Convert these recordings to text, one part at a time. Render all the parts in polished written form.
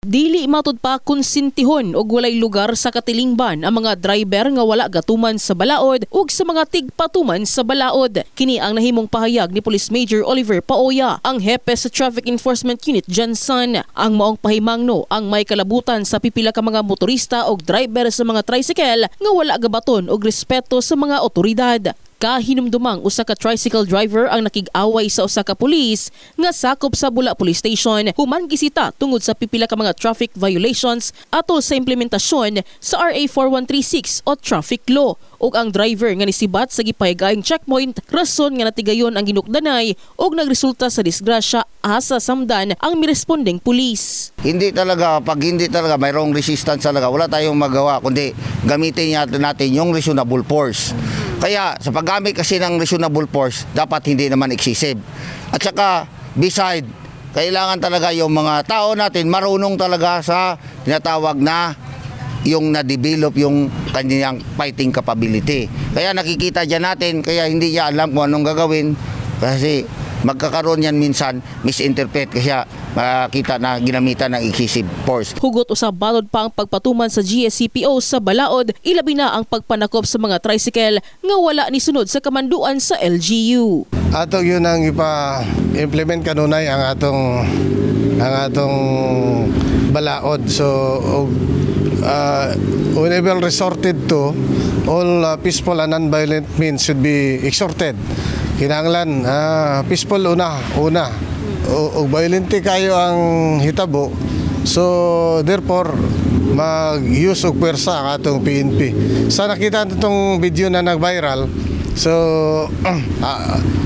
Dili matud pa konsintihon og walay lugar sa katilingban ang mga driver nga wala gatuman sa balaod ug sa mga tigpatuman sa balaod. Kini ang nahimong pahayag ni Police Major Oliver Paoya, ang hepe sa Traffic Enforcement Unit Jansan. Ang maong pahimangno ang may kalabutan sa pipila ka mga motorista og driver sa mga tricycle nga wala gabaton og respeto sa mga otoridad. Kahinumdumang usa ka tricycle driver ang nakig-away sa usa ka pulis nga sakop sa Bula Police Station human gisita tungod sa pipila ka mga traffic violations atol sa implementasyon sa RA 4136 o traffic law, ug ang driver nga nisibat sa gipahigayong checkpoint rason nga natigayon ang ginukdanay ug nagresulta sa disgrasya asa samdan ang mirespondeng pulis. Hindi talaga, pag hindi talaga mayroong resistance talaga, wala tayong magawa kundi gamitin natin yung reasonable force. Kaya sa paggamit kasi ng reasonable force, dapat hindi naman excessive. At saka, beside, kailangan talaga yung mga tao natin marunong talaga sa tinatawag na yung na-develop yung kanyang fighting capability. Kaya nakikita dyan natin, kaya hindi niya alam kung anong gagawin kasi magkakaroon yan minsan misinterpret kasi makita na ginamitan ng excessive force. Hugot usab balod pa ang pagpatuman sa GSCPO sa balaod, ilabi na ang pagpanakop sa mga tricycle nga wala ni sunod sa kamanduan sa LGU. Ato yun ang ipa-implement kanunay ang atong balaod. So whenever resorted to, all peaceful and non-violent means should be exhorted. Kinahanglan peaceful una o violente kayo ang hitabo, so therefore mag-use og pwersa ang atong PNP. Sa nakita itong video na nag-viral, so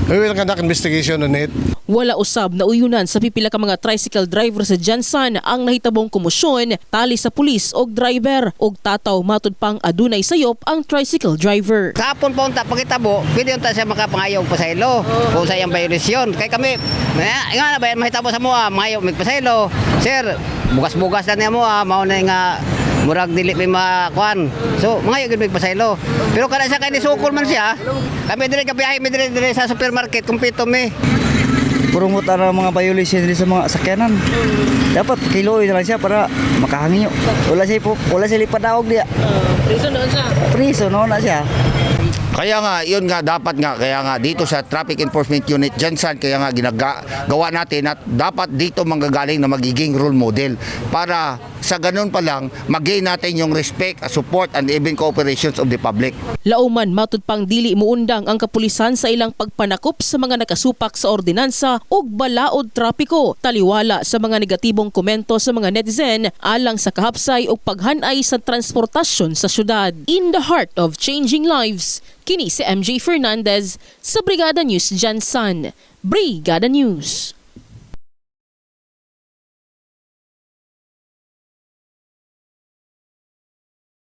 we will conduct investigation on it. Wala usab na uyunan sa pipila ka mga tricycle driver sa Jansan ang nahitabong komosyon tali sa pulis og driver, og tataw matud pang adunay sayop ang tricycle driver. Kahapon po unta pagitabo, pwede unta siya makapangayog pasaylo kung sa iyang violasyon. Kay kami, nga na ba yan mahitabo sa mua, mangayog magpasaylo. Sir, bugas-bugas na niya mua, mao na nga murag dili may makuan. So, mangayog yun magpasaylo. Pero kada siya kay ni sukol man siya, kami dire kabiyahe, mi dire sa supermarket, kumpito mi. Purungot ang mga violation sa mga sakyanan. Dapat kiloy na lang siya para makahangin. Wala siya lipadawag dia. Priso noon na siya. Kaya nga, yun nga, dapat nga, kaya nga dito sa Traffic Enforcement Unit Jansan, kaya nga ginagawa natin at dapat dito manggagaling na magiging role model para sa ganun pa lang, mag-gain natin yung respect, support, and even cooperations of the public. Lauman matud pang dili muundang ang kapulisan sa ilang pagpanakop sa mga nakasupak sa ordinansa ug balaod trapiko, taliwala sa mga negatibong komento sa mga netizen alang sa kahapsay ug paghanay sa transportasyon sa syudad. In the heart of changing lives, kini si MJ Fernandez sa Brigada News Jansan. Brigada News.